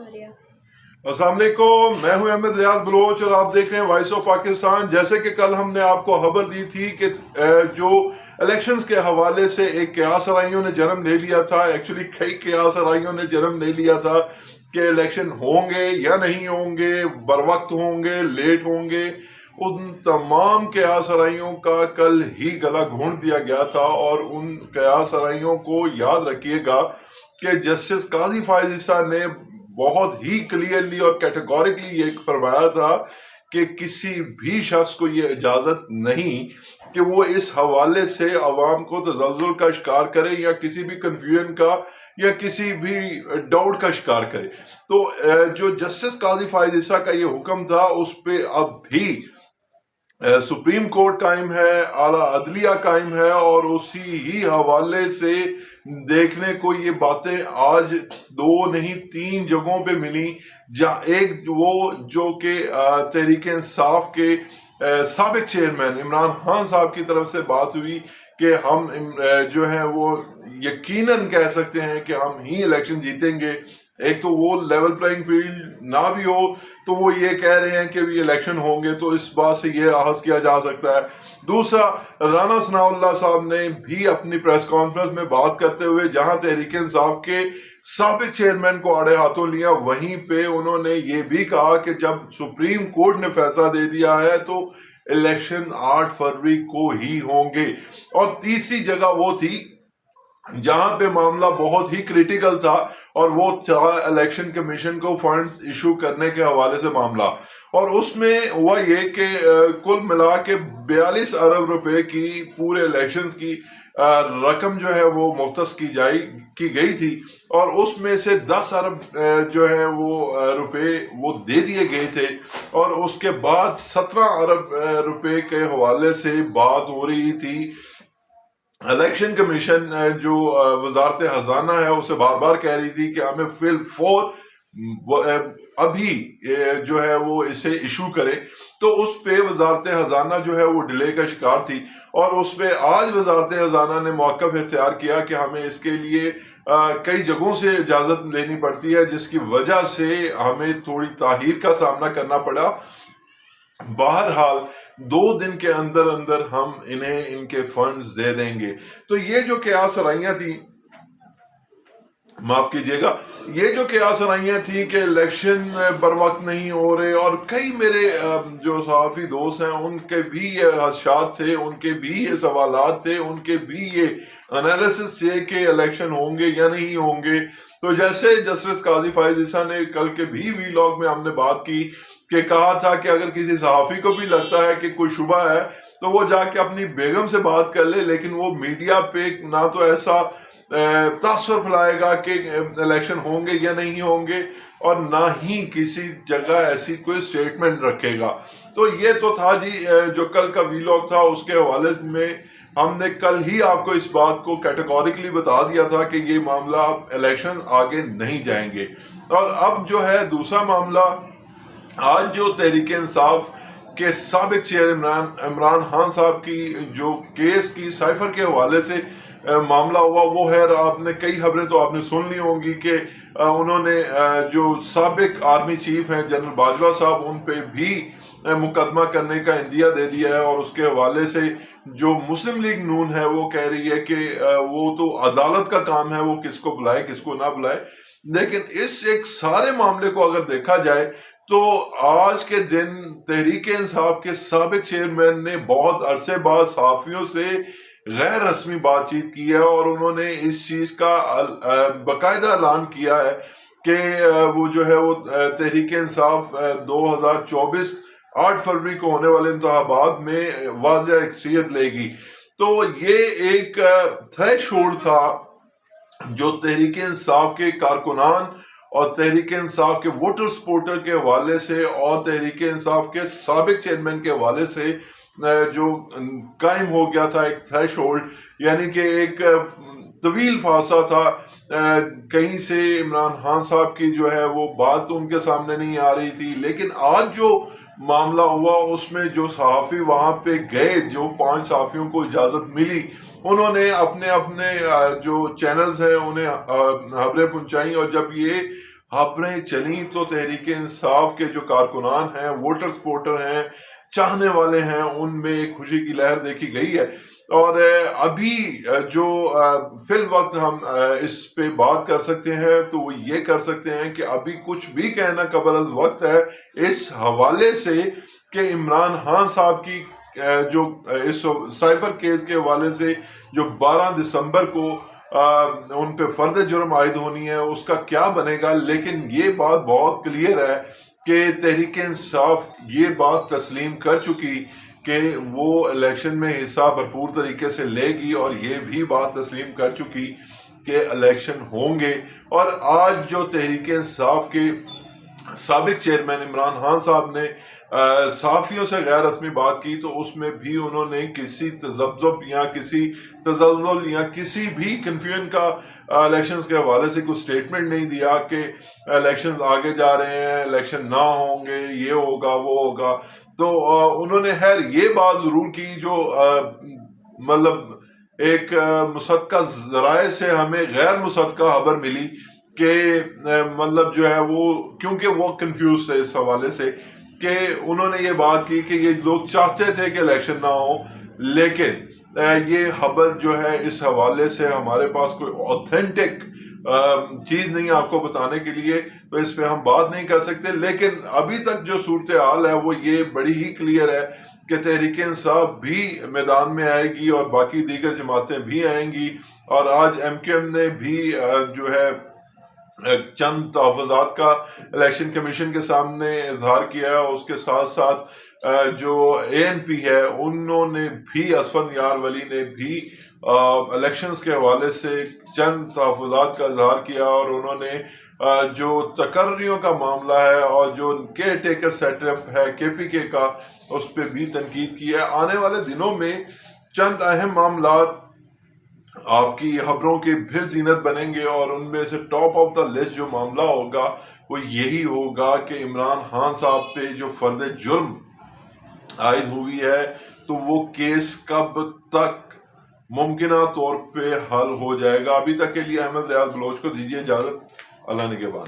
आर्या। अस्सलाम वालेकुम, मैं हूं अहमद रियाज बलोच और आप देख रहे हैं वॉइस ऑफ पाकिस्तान। जैसे कि कल हमने आपको खबर दी थी कि जो इलेक्शंस के हवाले से एक कयास आराइयों ने जन्म ले लिया था, एक्चुअली कई कयास आराइयों ने जन्म ले लिया था कि इलेक्शन होंगे या नहीं होंगे, बर वक्त होंगे, लेट होंगे। उन तमाम कयास आराइयों का कल ही गला घोंट दिया गया था और उन कयास आराइयों को याद रखिएगा कि जस्टिस काजी फायज ईसा ने बहुत ही क्लियरली और कैटेगोरिकली ये फरमाया था कि किसी भी शख्स को ये इजाजत नहीं कि वो इस हवाले से अवाम को तजल्जुल का शिकार करे या किसी भी कंफ्यूजन का या किसी भी डाउट का शिकार करे। तो जो जस्टिस काजी फायज ईसा का ये हुक्म था उस पे अब भी सुप्रीम कोर्ट कायम है, आला अदलिया कायम है और उसी ही हवाले से देखने को ये बातें आज 2 नहीं 3 जगहों पे मिली। जहाँ एक वो जो कि तहरीक इंसाफ के साबिक चेयरमैन इमरान खान साहब की तरफ से बात हुई कि हम जो है वो यकीनन कह सकते हैं कि हम ही इलेक्शन जीतेंगे। एक तो वो लेवल प्लेइंग फील्ड ना भी हो तो वो ये कह रहे हैं कि ये इलेक्शन होंगे, तो इस बात से ये आहज किया जा सकता है। दूसरा, राना सनाउल्लाह साहब ने भी अपनी प्रेस कॉन्फ्रेंस में बात करते हुए जहां तहरीक इंसाफ के साबिक चेयरमैन को आड़े हाथों लिया, वहीं पे उन्होंने ये भी कहा कि जब सुप्रीम कोर्ट ने फैसला दे दिया है तो इलेक्शन 8 फरवरी को ही होंगे। और तीसरी जगह वो थी जहां पे मामला बहुत ही क्रिटिकल था और वो था इलेक्शन कमीशन को फंड्स इशू करने के हवाले से मामला। और उसमें हुआ ये कि कुल मिला के 42 अरब रुपए की पूरे इलेक्शंस की रकम जो है वो मुख्तस की गई थी और उसमें से 10 अरब जो है वो रुपए वो दे दिए गए थे। और उसके बाद 17 अरब रुपए के हवाले से बात हो रही थी। इलेक्शन कमीशन जो वजारत खजाना है उसे बार बार कह रही थी कि हमें फिल फोर अभी जो है वो इसे इशू करे, तो उस पे वजारत खजाना जो है वो डिले का शिकार थी। और उस पे आज वजारत खजाना ने मौक़िफ़ इख्तियार किया कि हमें इसके लिए कई जगहों से इजाज़त लेनी पड़ती है, जिसकी वजह से हमें थोड़ी ताहीर का सामना करना पड़ा। बहरहाल 2 दिन के अंदर अंदर हम इन्हें इनके फंड्स दे देंगे। तो ये जो कयास आराइयां थी, माफ कीजिएगा, ये जो कयास आराइयां थी कि इलेक्शन बर वक्त नहीं हो रहे, और कई मेरे जो सहाफ़ी दोस्त हैं उनके भी ये खदशात थे, उनके भी ये सवालात थे, उनके भी ये एनालिसिस थे कि इलेक्शन होंगे या नहीं होंगे। तो जैसे जस्टिस काजी फायज ईसा ने कल के भी वीलॉग में हमने बात की कि कहा था कि अगर किसी सहाफ़ी को भी लगता है कि कोई शुबा है तो वो जाके अपनी बेगम से बात कर ले, लेकिन वो मीडिया पे ना तो ऐसा तासुर फैलाएगा कि इलेक्शन होंगे या नहीं होंगे और ना ही किसी जगह ऐसी कोई स्टेटमेंट रखेगा। तो ये तो था जी जो कल का वीलॉग था, उसके हवाले में हमने कल ही आपको इस बात को कैटेगोरिकली बता दिया था कि ये मामला अब इलेक्शन आगे नहीं जाएंगे। और अब जो है दूसरा मामला, आज जो तहरीक इंसाफ के साबिक चेयरमैन इमरान खान साहब की जो केस की साइफर के हवाले से मामला हुआ, वो है, आपने कई खबरें तो आपने सुन ली होंगी कि उन्होंने जो साबिक आर्मी चीफ हैं जनरल बाजवा साहब, उन पे भी मुकदमा करने का इंदिया दे दिया है। और उसके हवाले से जो मुस्लिम लीग नून है वो कह रही है कि वो तो अदालत का काम है, वो किसको बुलाए किसको ना बुलाए। लेकिन इस एक सारे मामले को अगर देखा जाए तो आज के दिन तहरीक इंसाफ के साबिक चेयरमैन ने बहुत अरसे बाद सहाफियों से गैर रस्मी बातचीत की है और उन्होंने इस चीज का बाकायदा ऐलान किया है कि वो जो है वो तहरीक इंसाफ 2024 8 फरवरी को होने वाले इंतखाबात में वाज़ेह अक्सरियत लेगी। तो ये एक थ्रेशोल्ड था जो तहरीक इंसाफ के कारकुनान और तहरीक इंसाफ के वोटर सपोर्टर के हवाले से और तहरीक इंसाफ के साबिक चेयरमैन के हवाले से जो कायम हो गया था एक थ्रेशोल्ड, यानी कि एक तवील फासा था। कहीं से इमरान खान साहब की जो है वो बात उनके सामने नहीं आ रही थी, लेकिन आज जो मामला हुआ उसमें जो सहाफ़ी वहां पे गए, जो 5 सहाफ़ियों को इजाज़त मिली, उन्होंने अपने अपने जो चैनल्स हैं उन्हें खबरें पहुंचाई। और जब ये खबरें चली तो तहरीक इंसाफ के जो कारकुनान हैं, वोटर सपोर्टर हैं, चाहने वाले हैं, उनमें एक खुशी की लहर देखी गई है। और अभी जो फिल वक्त हम इस पे बात कर सकते हैं तो वो ये कर सकते हैं कि अभी कुछ भी कहना कबल अज़ वक्त है इस हवाले से कि इमरान खान साहब की जो इस साइफर केस के हवाले से जो 12 दिसंबर को उन पे फर्द जुर्म आयद होनी है उसका क्या बनेगा। लेकिन ये बात बहुत क्लियर है कि तहरीक इंसाफ ये बात तस्लीम कर चुकी कि वो इलेक्शन में हिस्सा भरपूर तरीके से लेगी, और ये भी बात तस्लीम कर चुकी कि इलेक्शन होंगे। और आज जो तहरीक इंसाफ के साबिक चेयरमैन इमरान खान साहब ने सहाफियों से गैर रस्मी बात की तो उसमें भी उन्होंने किसी तजब्जुब या किसी तजल्जुल या किसी भी कन्फ्यूजन का इलेक्शंस के हवाले से कुछ स्टेटमेंट नहीं दिया कि इलेक्शंस आगे जा रहे हैं, इलेक्शन ना होंगे, ये होगा वो होगा। तो उन्होंने खैर ये बात ज़रूर की जो मतलब एक मुसद्दक़ा ज़राए से हमें गैर मुसद्दक़ा खबर मिली कि मतलब जो है वो, क्योंकि वो कंफ्यूज थे इस हवाले से, कि उन्होंने ये बात की कि ये लोग चाहते थे कि इलेक्शन ना हो, लेकिन ये खबर जो है इस हवाले से हमारे पास कोई ऑथेंटिक चीज़ नहीं आपको बताने के लिए, तो इस पे हम बात नहीं कर सकते। लेकिन अभी तक जो सूरत हाल है वो ये बड़ी ही क्लियर है कि तहरीक इंसाफ भी मैदान में आएगी और बाकी दीगर जमातें भी आएंगी। और आज MQM ने भी जो है चंद तहफ़्फ़ुज़ात का इलेक्शन कमीशन के सामने इजहार किया है। उसके साथ साथ जो ANP है उन्होंने भी, असफंद यार वली ने भी इलेक्शंस के हवाले से चंद तहफ़्फ़ुज़ात का इजहार किया, और उन्होंने जो तकर्रियों का मामला है और जो केयर टेकर सेटअप है KPK का, उस पर भी तनकीद की है। आने वाले दिनों में चंद अहम मामला आपकी खबरों के फिर जीनत बनेंगे, और उनमें से टॉप ऑफ द लिस्ट जो मामला होगा वो यही होगा कि इमरान खान साहब पे जो फर्द जुर्म आयद हुई है तो वो केस कब तक मुमकिना तौर पे हल हो जाएगा। अभी तक के लिए अहमद रियाज बलोच को दीजिए इजाज़त। अल्लाह निगहबान।